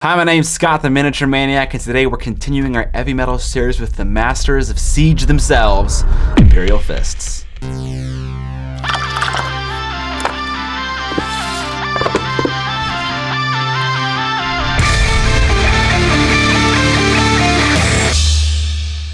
Hi, my name's Scott the Miniature Maniac, and today we're continuing our heavy metal series with the masters of siege themselves, Imperial Fists.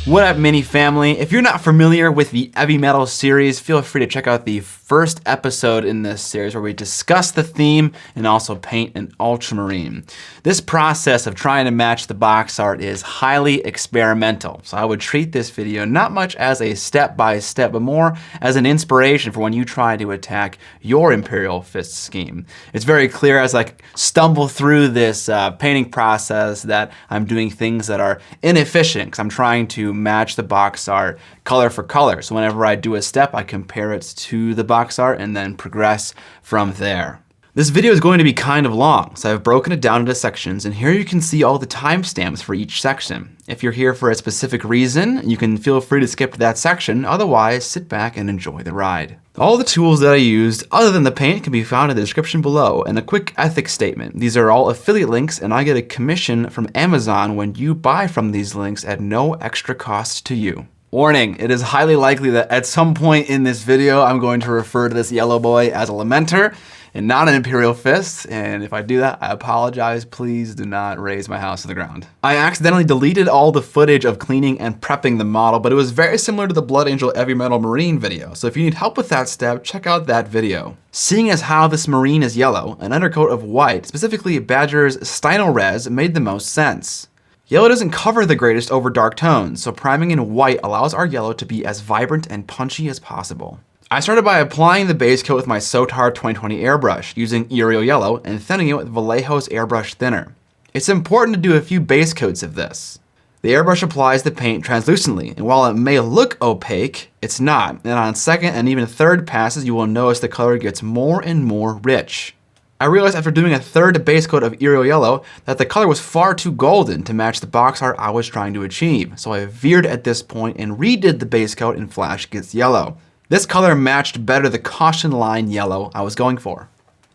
What up, Mini family? If you're not familiar with the heavy metal series, feel free to check out the first episode in this series where we discuss the theme and also paint an ultramarine. This process of trying to match the box art is highly experimental, so I would treat this video not much as a step-by-step, but more as an inspiration for when you try to attack your Imperial Fist scheme. It's very clear as I stumble through this painting process that I'm doing things that are inefficient because I'm trying to match the box art color for color. So whenever I do a step, I compare it to the box art and then progress from there. This video is going to be kind of long, so I've broken it down into sections, and here you can see all the timestamps for each section. If you're here for a specific reason, you can feel free to skip to that section, otherwise sit back and enjoy the ride. All the tools that I used, other than the paint, can be found in the description below, and a quick ethics statement. These are all affiliate links, and I get a commission from Amazon when you buy from these links at no extra cost to you. Warning, it is highly likely that at some point in this video, I'm going to refer to this yellow boy as a Lamenter and not an Imperial Fist, and if I do that, I apologize. Please do not raise my house to the ground. I accidentally deleted all the footage of cleaning and prepping the model, but it was very similar to the Blood Angel Heavy Metal Marine video, so if you need help with that step, check out that video. Seeing as how this Marine is yellow, an undercoat of white, specifically Badger's Stino Res, made the most sense. Yellow doesn't cover the greatest over dark tones, so priming in white allows our yellow to be as vibrant and punchy as possible. I started by applying the base coat with my Sotar 2020 airbrush, using Aerial Yellow and thinning it with Vallejo's airbrush thinner. It's important to do a few base coats of this. The airbrush applies the paint translucently, and while it may look opaque, it's not, and on second and even third passes you will notice the color gets more and more rich. I realized after doing a third base coat of Aerial Yellow that the color was far too golden to match the box art I was trying to achieve, so I veered at this point and redid the base coat in Flash Gets Yellow. This color matched better the caution line yellow I was going for.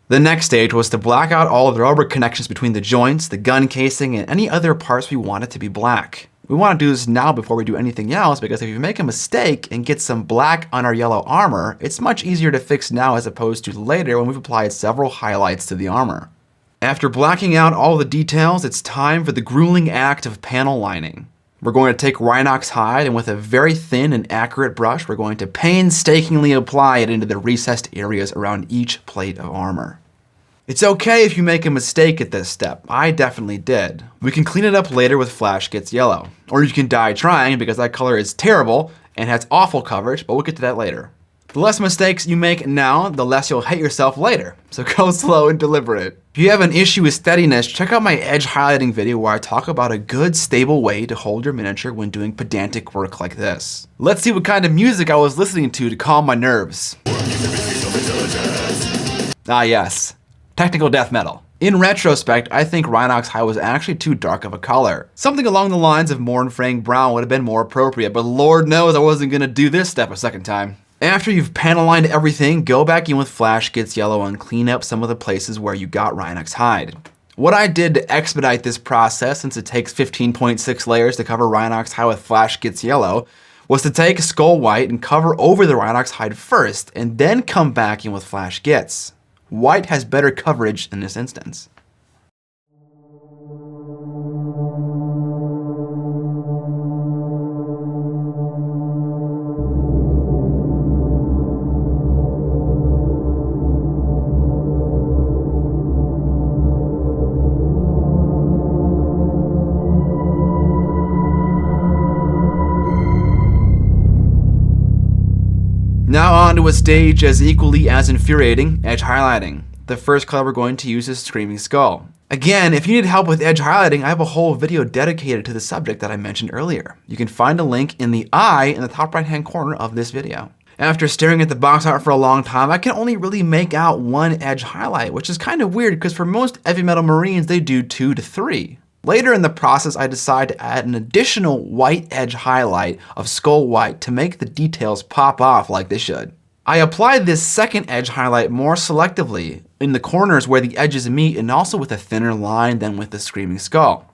The next stage was to black out all of the rubber connections between the joints, the gun casing, and any other parts we wanted to be black. We want to do this now before we do anything else, because if you make a mistake and get some black on our yellow armor, it's much easier to fix now as opposed to later when we've applied several highlights to the armor. After blacking out all the details, it's time for the grueling act of panel lining. We're going to take Rhinox hide, and with a very thin and accurate brush, we're going to painstakingly apply it into the recessed areas around each plate of armor. It's okay if you make a mistake at this step. I definitely did. We can clean it up later with Flash Gets Yellow. Or you can die trying because that color is terrible and has awful coverage, but we'll get to that later. The less mistakes you make now, the less you'll hate yourself later. So go slow and deliberate. If you have an issue with steadiness, check out my edge highlighting video where I talk about a good, stable way to hold your miniature when doing pedantic work like this. Let's see what kind of music I was listening to calm my nerves. Ah yes, technical death metal. In retrospect, I think Rhinox High was actually too dark of a color. Something along the lines of Mornfrang Brown would have been more appropriate, but Lord knows I wasn't gonna do this step a second time. After you've panel lined everything, go back in with Flash Gets Yellow and clean up some of the places where you got Rhinox hide. What I did to expedite this process, since it takes 15.6 layers to cover Rhinox hide with Flash Gets Yellow, was to take Skull White and cover over the Rhinox hide first, and then come back in with Flash Gets. White has better coverage in this instance. Now on to a stage as equally as infuriating, edge highlighting. The first color we're going to use is Screaming Skull. Again, if you need help with edge highlighting, I have a whole video dedicated to the subject that I mentioned earlier. You can find a link in the eye in the top right hand corner of this video. After staring at the box art for a long time, I can only really make out one edge highlight, which is kind of weird because for most heavy metal Marines, they do 2 to 3. Later in the process, I decided to add an additional white edge highlight of Skull White to make the details pop off like they should. I applied this second edge highlight more selectively, in the corners where the edges meet, and also with a thinner line than with the Screaming Skull.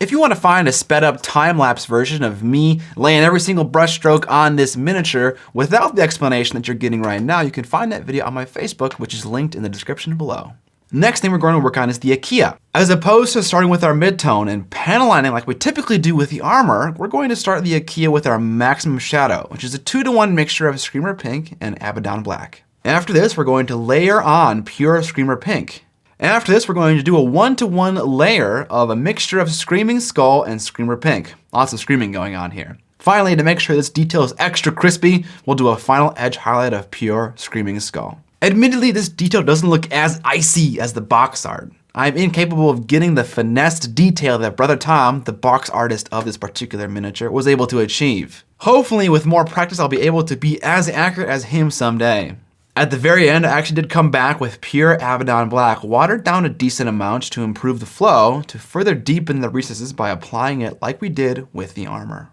If you want to find a sped up time-lapse version of me laying every single brush stroke on this miniature without the explanation that you're getting right now, you can find that video on my Facebook, which is linked in the description below. Next thing we're going to work on is the Akia. As opposed to starting with our midtone and panel lining like we typically do with the armor, we're going to start the Akia with our maximum shadow, which is a 2-to-1 mixture of Screamer Pink and Abaddon Black. After this, we're going to layer on pure Screamer Pink. After this, we're going to do a 1-to-1 layer of a mixture of Screaming Skull and Screamer Pink. Lots of screaming going on here. Finally, to make sure this detail is extra crispy, we'll do a final edge highlight of pure Screaming Skull. Admittedly, this detail doesn't look as icy as the box art. I'm incapable of getting the finessed detail that Brother Tom, the box artist of this particular miniature, was able to achieve. Hopefully, with more practice, I'll be able to be as accurate as him someday. At the very end, I actually did come back with pure Abaddon Black, watered down a decent amount to improve the flow, to further deepen the recesses by applying it like we did with the armor.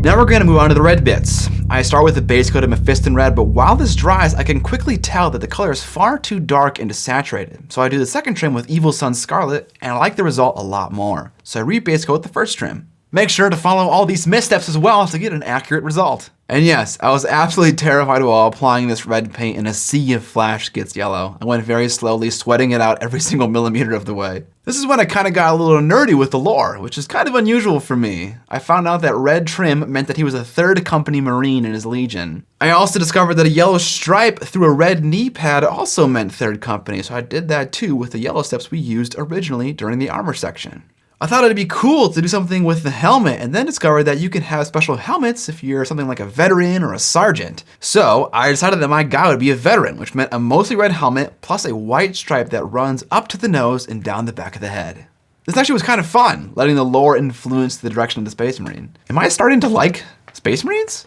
Now we're going to move on to the red bits. I start with the base coat of Mephiston Red, but while this dries, I can quickly tell that the color is far too dark and desaturated. So I do the second trim with Evil Sun Scarlet, and I like the result a lot more. So I re-base coat the first trim. Make sure to follow all these missteps as well to get an accurate result. And yes, I was absolutely terrified while applying this red paint and a sea of flash gets yellow. I went very slowly, sweating it out every single millimeter of the way. This is when I kind of got a little nerdy with the lore, which is kind of unusual for me. I found out that red trim meant that he was a 3rd Company Marine in his Legion. I also discovered that a yellow stripe through a red knee pad also meant 3rd Company, so I did that too with the yellow steps we used originally during the armor section. I thought it'd be cool to do something with the helmet, and then discovered that you can have special helmets if you're something like a veteran or a sergeant. So I decided that my guy would be a veteran, which meant a mostly red helmet plus a white stripe that runs up to the nose and down the back of the head. This actually was kind of fun, letting the lore influence the direction of the Space Marine. Am I starting to like Space Marines?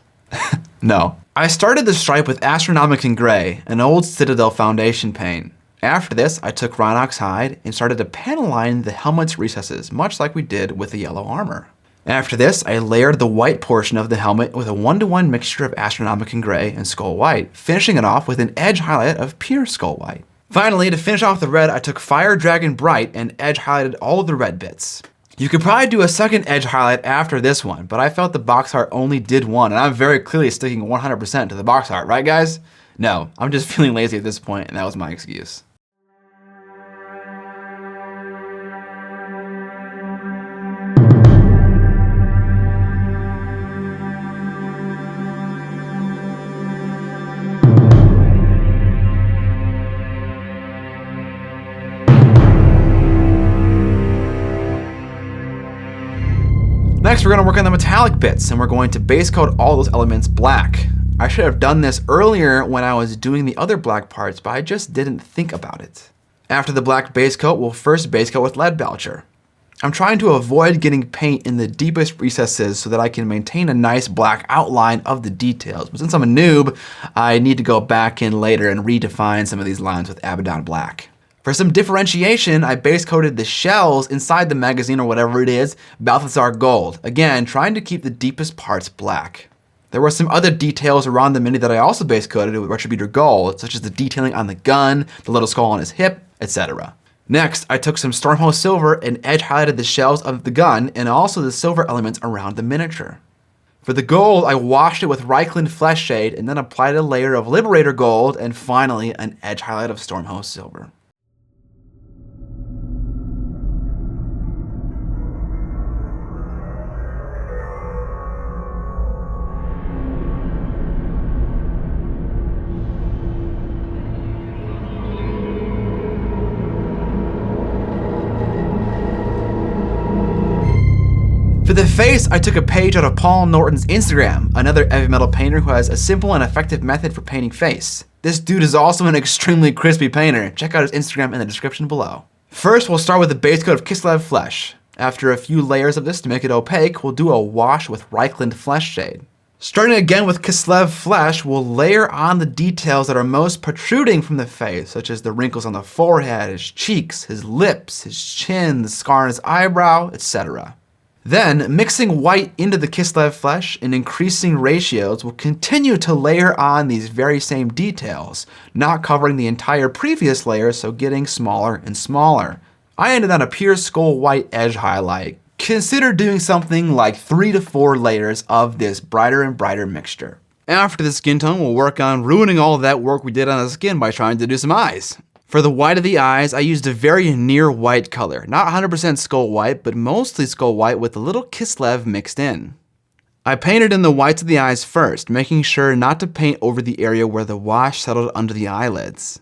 No. I started the stripe with Astronomican Gray, an old Citadel Foundation paint. After this, I took Rhinox Hide and started to panel line the helmet's recesses, much like we did with the yellow armor. After this, I layered the white portion of the helmet with a 1-to-1 mixture of Astronomican Gray and Skull White, finishing it off with an edge highlight of pure Skull White. Finally, to finish off the red, I took Fire Dragon Bright and edge highlighted all of the red bits. You could probably do a second edge highlight after this one, but I felt the box art only did one, and I'm very clearly sticking 100% to the box art, right guys? No, I'm just feeling lazy at this point, and that was my excuse. Next, we're going to work on the metallic bits, and we're going to base coat all those elements black. I should have done this earlier when I was doing the other black parts, but I just didn't think about it. After the black base coat, we'll first base coat with Lead Belcher. I'm trying to avoid getting paint in the deepest recesses so that I can maintain a nice black outline of the details. But since I'm a noob, I need to go back in later and redefine some of these lines with Abaddon Black. For some differentiation, I base coated the shells inside the magazine or whatever it is, Balthazar Gold. Again, trying to keep the deepest parts black. There were some other details around the Mini that I also base coated with Retributor Gold, such as the detailing on the gun, the little skull on his hip, etc. Next, I took some Stormhost Silver and edge highlighted the shells of the gun and also the silver elements around the miniature. For the gold, I washed it with Reichland Flesh Shade and then applied a layer of Liberator Gold and finally an edge highlight of Stormhost Silver. For the face, I took a page out of Paul Norton's Instagram, another heavy metal painter who has a simple and effective method for painting face. This dude is also an extremely crispy painter. Check out his Instagram in the description below. First, we'll start with the base coat of Kislev Flesh. After a few layers of this to make it opaque, we'll do a wash with Reichland Flesh Shade. Starting again with Kislev Flesh, we'll layer on the details that are most protruding from the face, such as the wrinkles on the forehead, his cheeks, his lips, his chin, the scar on his eyebrow, etc. Then, mixing white into the Kislev Flesh in increasing ratios, we'll continue to layer on these very same details, not covering the entire previous layer, so getting smaller and smaller. I ended on a pure skull white edge highlight. Consider doing something like 3 to 4 layers of this brighter and brighter mixture. After the skin tone, we'll work on ruining all of that work we did on the skin by trying to do some eyes. For the white of the eyes, I used a very near white color. Not 100% skull white, but mostly skull white with a little Kislev mixed in. I painted in the whites of the eyes first, making sure not to paint over the area where the wash settled under the eyelids.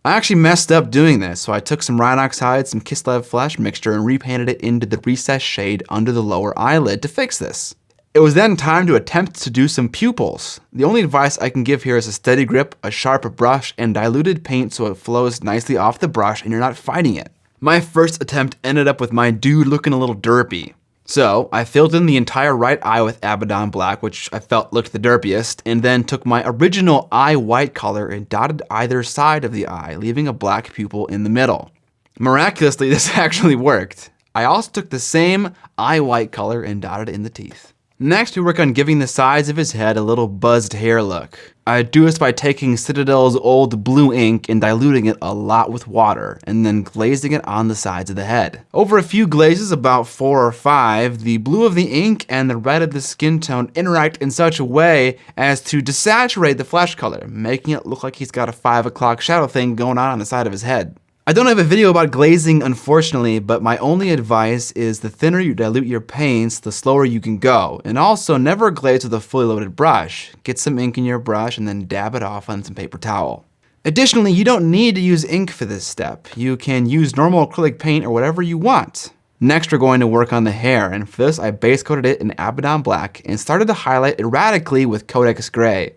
I actually messed up doing this, so I took some Rhinox hide, some Kislev Flesh mixture, and repainted it into the recessed shade under the lower eyelid to fix this. It was then time to attempt to do some pupils. The only advice I can give here is a steady grip, a sharp brush, and diluted paint so it flows nicely off the brush and you're not fighting it. My first attempt ended up with my dude looking a little derpy. So I filled in the entire right eye with Abaddon Black, which I felt looked the derpiest, and then took my original eye white color and dotted either side of the eye, leaving a black pupil in the middle. Miraculously, this actually worked. I also took the same eye white color and dotted in the teeth. Next, we work on giving the sides of his head a little buzzed hair look. I do this by taking Citadel's old blue ink and diluting it a lot with water, and then glazing it on the sides of the head. Over a few glazes, about 4 or 5, the blue of the ink and the red of the skin tone interact in such a way as to desaturate the flesh color, making it look like he's got a 5 o'clock shadow thing going on the side of his head. I don't have a video about glazing, unfortunately, but my only advice is the thinner you dilute your paints, the slower you can go. And also, never glaze with a fully loaded brush. Get some ink in your brush and then dab it off on some paper towel. Additionally, you don't need to use ink for this step. You can use normal acrylic paint or whatever you want. Next, we're going to work on the hair, and for this, I base coated it in Abaddon Black and started to highlight erratically with Codex Gray.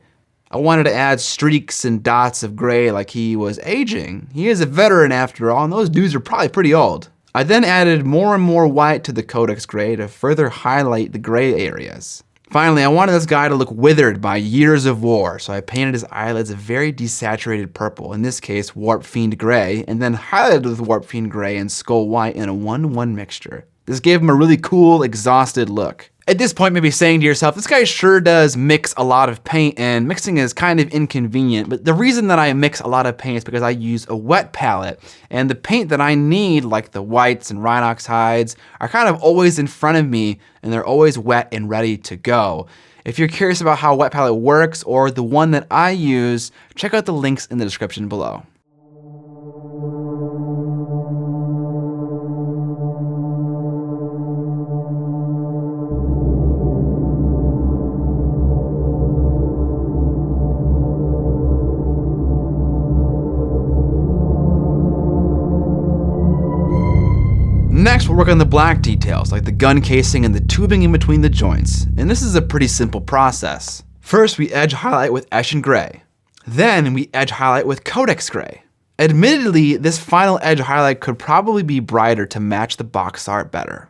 I wanted to add streaks and dots of gray like he was aging. He is a veteran after all, and those dudes are probably pretty old. I then added more and more white to the Codex Gray to further highlight the gray areas. Finally, I wanted this guy to look withered by years of war, so I painted his eyelids a very desaturated purple, in this case Warp Fiend Gray, and then highlighted with Warp Fiend Gray and Skull White in a 1-1 mixture. This gave him a really cool, exhausted look. At this point, maybe saying to yourself, this guy sure does mix a lot of paint, and mixing is kind of inconvenient, but the reason that I mix a lot of paint is because I use a wet palette, and the paint that I need, like the whites and Rhinox hides, are kind of always in front of me, and they're always wet and ready to go. If you're curious about how wet palette works, or the one that I use, check out the links in the description below. Next, we'll work on the black details, like the gun casing and the tubing in between the joints, and this is a pretty simple process. First, we edge highlight with Eshin Gray. Then, we edge highlight with Codex Gray. Admittedly, this final edge highlight could probably be brighter to match the box art better.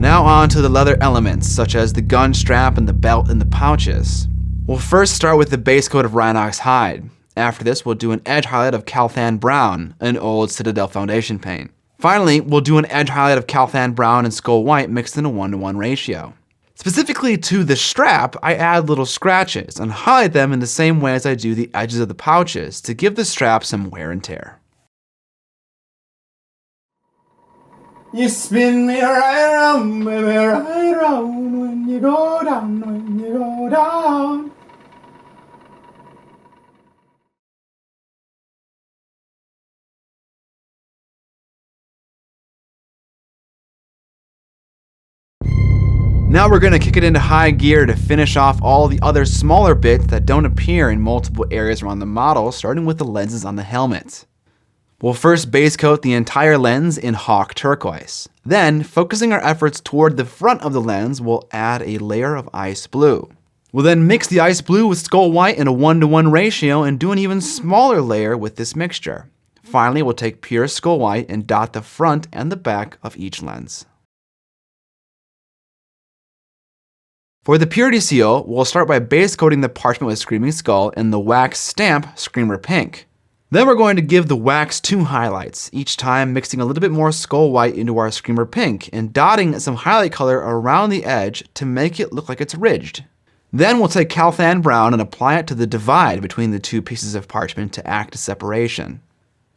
Now on to the leather elements, such as the gun strap and the belt and the pouches. We'll first start with the base coat of Rhinox hide. After this, we'll do an edge highlight of Calthan Brown, an old Citadel Foundation paint. Finally, we'll do an edge highlight of Calthan Brown and Skull White mixed in a 1-to-1 ratio. Specifically to the strap, I add little scratches and highlight them in the same way as I do the edges of the pouches to give the strap some wear and tear. You spin me right around, baby, right around when you go down, when you go down. Now we're going to kick it into high gear to finish off all the other smaller bits that don't appear in multiple areas around the model, starting with the lenses on the helmet. We'll first base coat the entire lens in Hawk Turquoise. Then, focusing our efforts toward the front of the lens, we'll add a layer of ice blue. We'll then mix the ice blue with Skull White in a 1:1 ratio and do an even smaller layer with this mixture. Finally, we'll take pure Skull White and dot the front and the back of each lens. For the purity seal, we'll start by base coating the parchment with Screaming Skull and the wax stamp Screamer Pink. Then we're going to give the wax 2 highlights, each time mixing a little bit more Skull White into our Screamer Pink and dotting some highlight color around the edge to make it look like it's ridged. Then we'll take Calthan Brown and apply it to the divide between the 2 pieces of parchment to act as separation.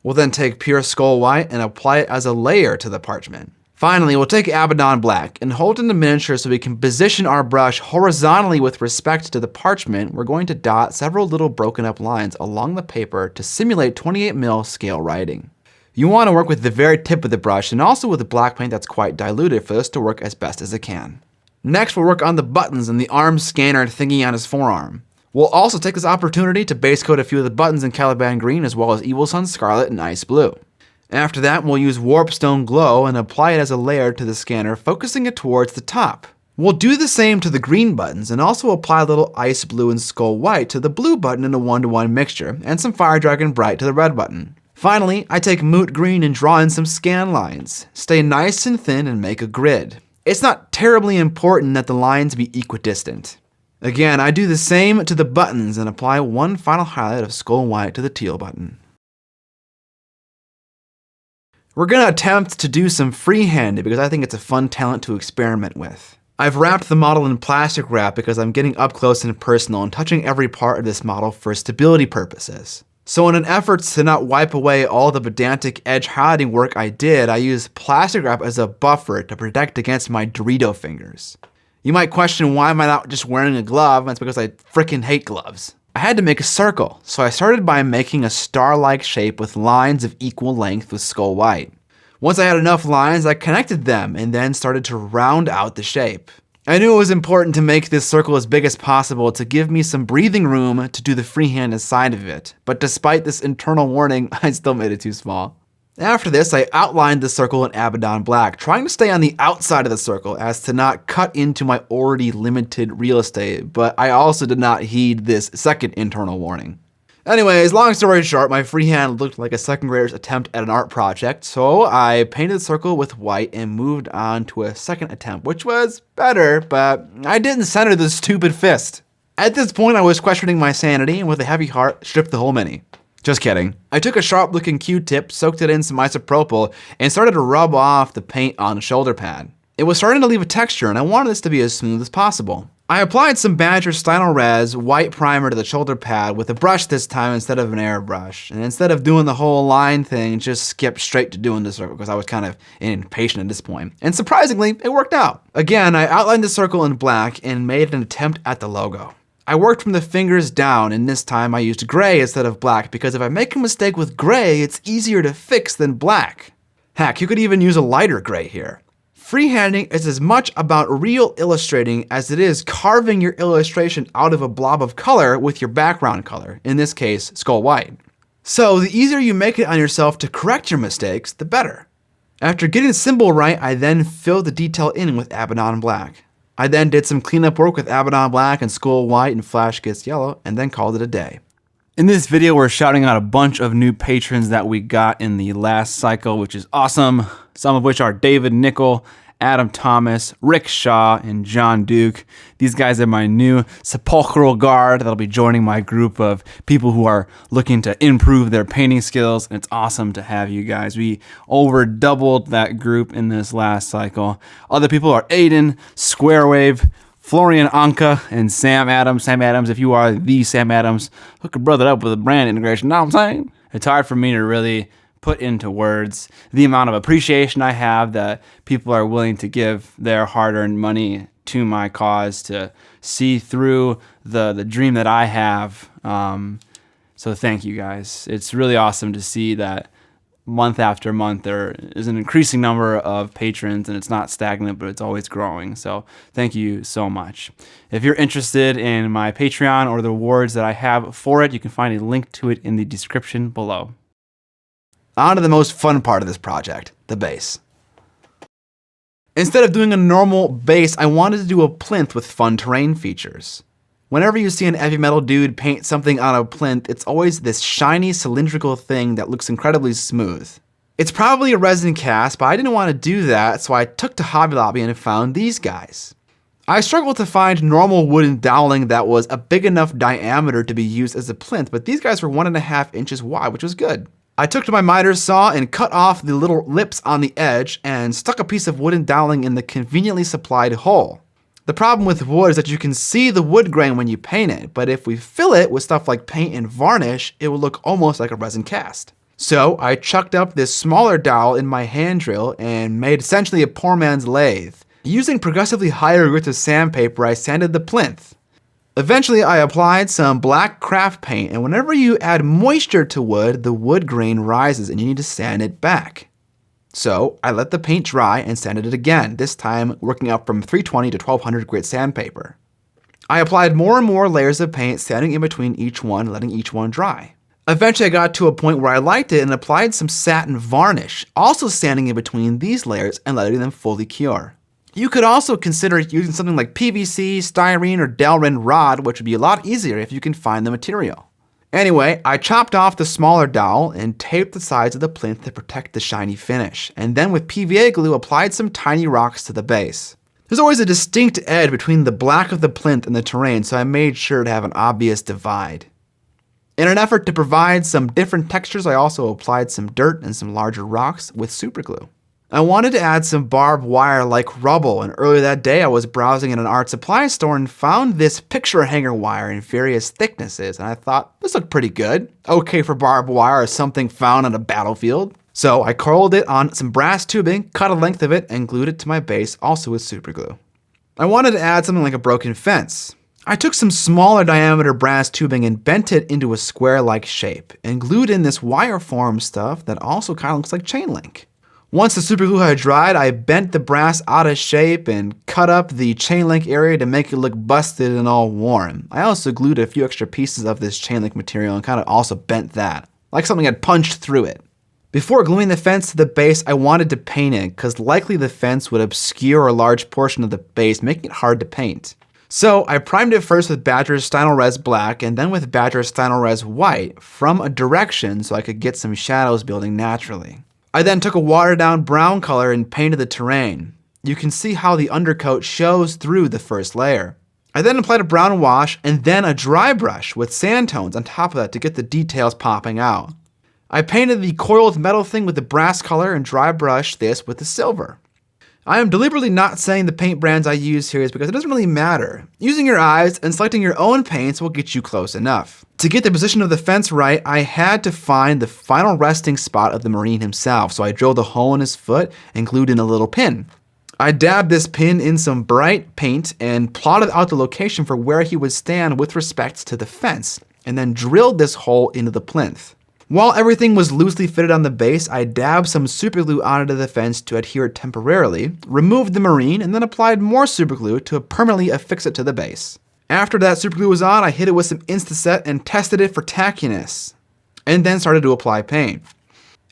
We'll then take pure Skull White and apply it as a layer to the parchment. Finally, we'll take Abaddon Black and hold it in the miniature so we can position our brush horizontally with respect to the parchment. We're going to dot several little broken up lines along the paper to simulate 28mm scale writing. You want to work with the very tip of the brush and also with the black paint that's quite diluted for this to work as best as it can. Next, we'll work on the buttons and the arm scanner thingy on his forearm. We'll also take this opportunity to base coat a few of the buttons in Caliban Green as well as Evil Sun Scarlet and Ice Blue. After that, we'll use Warpstone Glow and apply it as a layer to the scanner, focusing it towards the top. We'll do the same to the green buttons and also apply a little Ice Blue and Skull White to the blue button in a 1:1 mixture, and some Fire Dragon Bright to the red button. Finally, I take Moot Green and draw in some scan lines. Stay nice and thin and make a grid. It's not terribly important that the lines be equidistant. Again, I do the same to the buttons and apply one final highlight of Skull White to the teal button. We're going to attempt to do some freehanded because I think it's a fun talent to experiment with. I've wrapped the model in plastic wrap because I'm getting up close and personal and touching every part of this model for stability purposes. So in an effort to not wipe away all the pedantic edge highlighting work I did, I used plastic wrap as a buffer to protect against my Dorito fingers. You might question why am I not just wearing a glove, and it's because I frickin' hate gloves. I had to make a circle, so I started by making a star-like shape with lines of equal length with Skull White. Once I had enough lines, I connected them and then started to round out the shape. I knew it was important to make this circle as big as possible to give me some breathing room to do the freehand side of it, but despite this internal warning, I still made it too small. After this, I outlined the circle in Abaddon Black, trying to stay on the outside of the circle as to not cut into my already limited real estate, but I also did not heed this second internal warning. Anyways, long story short, my freehand looked like a second grader's attempt at an art project, so I painted the circle with white and moved on to a second attempt, which was better, but I didn't center the stupid fist. At this point, I was questioning my sanity and with a heavy heart, stripped the whole mini. Just kidding. I took a sharp looking Q-tip, soaked it in some isopropyl, and started to rub off the paint on the shoulder pad. It was starting to leave a texture and I wanted this to be as smooth as possible. I applied some Badger Stynal Res white primer to the shoulder pad with a brush this time instead of an airbrush. And instead of doing the whole line thing, just skipped straight to doing the circle because I was kind of impatient at this point. And surprisingly, it worked out. Again, I outlined the circle in black and made an attempt at the logo. I worked from the fingers down, and this time I used gray instead of black because if I make a mistake with gray, it's easier to fix than black. Heck, you could even use a lighter gray here. Freehanding is as much about real illustrating as it is carving your illustration out of a blob of color with your background color, in this case, Skull White. So the easier you make it on yourself to correct your mistakes, the better. After getting the symbol right, I then filled the detail in with Abaddon Black. I then did some cleanup work with Abaddon Black and Skull White and Flash Gets Yellow, and then called it a day. In this video, we're shouting out a bunch of new patrons that we got in the last cycle, which is awesome. Some of which are David Nickel, Adam Thomas, Rick Shaw, and John Duke. These guys are my new sepulchral guard that'll be joining my group of people who are looking to improve their painting skills, and it's awesome to have you guys. We over doubled that group in this last cycle. Other people are Aiden, Squarewave, Florian Anka, and Sam Adams. Sam Adams, if you are the Sam Adams, hook a brother up with a brand integration, know what I'm saying? It's hard for me to really put into words the amount of appreciation I have that people are willing to give their hard-earned money to my cause to see through the dream that I have. So thank you guys. It's really awesome to see that month after month there is an increasing number of patrons, and it's not stagnant, but it's always growing. So thank you so much. If you're interested in my Patreon or the rewards that I have for it, you can find a link to it in the description below. On to the most fun part of this project, the base. Instead of doing a normal base, I wanted to do a plinth with fun terrain features. Whenever you see an heavy metal dude paint something on a plinth, it's always this shiny cylindrical thing that looks incredibly smooth. It's probably a resin cast, but I didn't want to do that, so I took to Hobby Lobby and found these guys. I struggled to find normal wooden doweling that was a big enough diameter to be used as a plinth, but these guys were 1.5 inches wide, which was good. I took to my miter saw and cut off the little lips on the edge and stuck a piece of wooden doweling in the conveniently supplied hole. The problem with wood is that you can see the wood grain when you paint it, but if we fill it with stuff like paint and varnish, it will look almost like a resin cast. So I chucked up this smaller dowel in my hand drill and made essentially a poor man's lathe. Using progressively higher grits of sandpaper, I sanded the plinth. Eventually, I applied some black craft paint, and whenever you add moisture to wood, the wood grain rises and you need to sand it back. So I let the paint dry and sanded it again, this time working up from 320 to 1200 grit sandpaper. I applied more and more layers of paint, sanding in between each one, letting each one dry. Eventually I got to a point where I liked it and applied some satin varnish, also sanding in between these layers and letting them fully cure. You could also consider using something like PVC, styrene, or Delrin rod, which would be a lot easier if you can find the material. Anyway, I chopped off the smaller dowel and taped the sides of the plinth to protect the shiny finish, and then with PVA glue applied some tiny rocks to the base. There's always a distinct edge between the black of the plinth and the terrain, so I made sure to have an obvious divide. In an effort to provide some different textures, I also applied some dirt and some larger rocks with superglue. I wanted to add some barbed wire like rubble, and earlier that day I was browsing in an art supply store and found this picture hanger wire in various thicknesses, and I thought, this looked pretty good. Okay for barbed wire or something found on a battlefield. So I coiled it on some brass tubing, cut a length of it, and glued it to my base, also with superglue. I wanted to add something like a broken fence. I took some smaller diameter brass tubing and bent it into a square-like shape, and glued in this wire form stuff that also kind of looks like chain link. Once the superglue had dried, I bent the brass out of shape and cut up the chain link area to make it look busted and all worn. I also glued a few extra pieces of this chain link material and kind of also bent that, like something had punched through it. Before gluing the fence to the base, I wanted to paint it, because likely the fence would obscure a large portion of the base, making it hard to paint. So I primed it first with Badger's Stynylrez Black and then with Badger's Stynylrez White from a direction so I could get some shadows building naturally. I then took a watered down brown color and painted the terrain. You can see how the undercoat shows through the first layer. I then applied a brown wash and then a dry brush with sand tones on top of that to get the details popping out. I painted the coiled metal thing with the brass color and dry brushed this with the silver. I am deliberately not saying the paint brands I use here is because it doesn't really matter. Using your eyes and selecting your own paints will get you close enough. To get the position of the fence right, I had to find the final resting spot of the Marine himself, so I drilled a hole in his foot and glued in a little pin. I dabbed this pin in some bright paint and plotted out the location for where he would stand with respect to the fence, and then drilled this hole into the plinth. While everything was loosely fitted on the base, I dabbed some superglue onto the fence to adhere it temporarily, removed the Marine, and then applied more superglue to permanently affix it to the base. After that superglue was on, I hit it with some Instaset and tested it for tackiness, and then started to apply paint.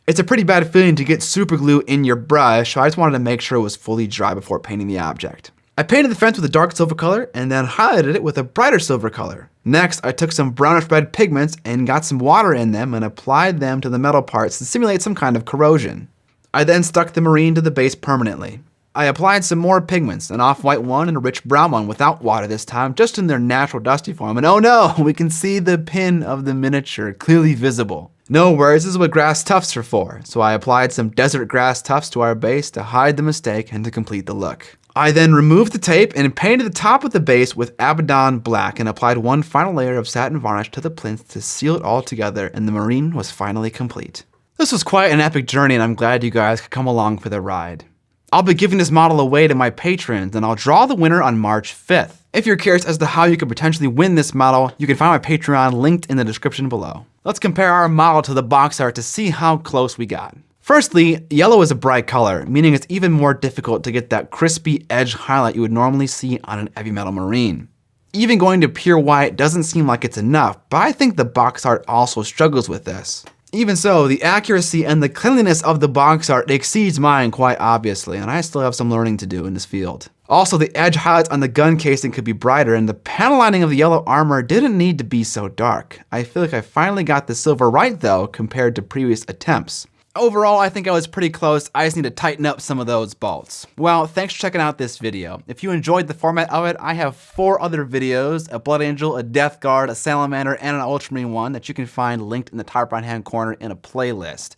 It's a pretty bad feeling to get superglue in your brush, so I just wanted to make sure it was fully dry before painting the object. I painted the fence with a dark silver color and then highlighted it with a brighter silver color. Next, I took some brownish red pigments and got some water in them and applied them to the metal parts to simulate some kind of corrosion. I then stuck the Marine to the base permanently. I applied some more pigments, an off-white one and a rich brown one without water this time, just in their natural dusty form, and oh no, we can see the pin of the miniature clearly visible. No worries, this is what grass tufts are for, so I applied some desert grass tufts to our base to hide the mistake and to complete the look. I then removed the tape and painted the top of the base with Abaddon Black and applied one final layer of satin varnish to the plinth to seal it all together, and the Marine was finally complete. This was quite an epic journey, and I'm glad you guys could come along for the ride. I'll be giving this model away to my patrons, and I'll draw the winner on March 5th. If you're curious as to how you could potentially win this model, you can find my Patreon linked in the description below. Let's compare our model to the box art to see how close we got. Firstly, yellow is a bright color, meaning it's even more difficult to get that crispy edge highlight you would normally see on an heavy metal marine. Even going to pure white doesn't seem like it's enough, but I think the box art also struggles with this. Even so, the accuracy and the cleanliness of the box art exceeds mine quite obviously, and I still have some learning to do in this field. Also, the edge highlights on the gun casing could be brighter, and the panel lining of the yellow armor didn't need to be so dark. I feel like I finally got the silver right though, compared to previous attempts. Overall, I think I was pretty close. I just need to tighten up some of those bolts. Well, thanks for checking out this video. If you enjoyed the format of it, I have 4 other videos, a Blood Angel, a Death Guard, a Salamander, and an Ultramarine one that you can find linked in the top right-hand corner in a playlist.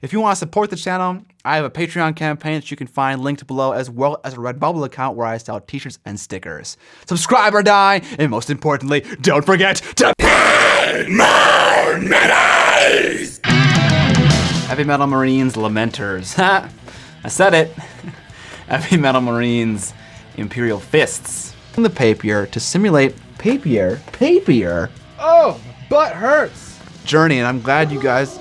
If you want to support the channel, I have a Patreon campaign that you can find linked below, as well as a Redbubble account where I sell t-shirts and stickers. Subscribe or die, and most importantly, don't forget to pay more minis! Heavy Metal Marines Lamenters. Ha! I said it. Heavy Metal Marines Imperial Fists. The papier to simulate papier. Oh, butt hurts. Journey, and I'm glad you guys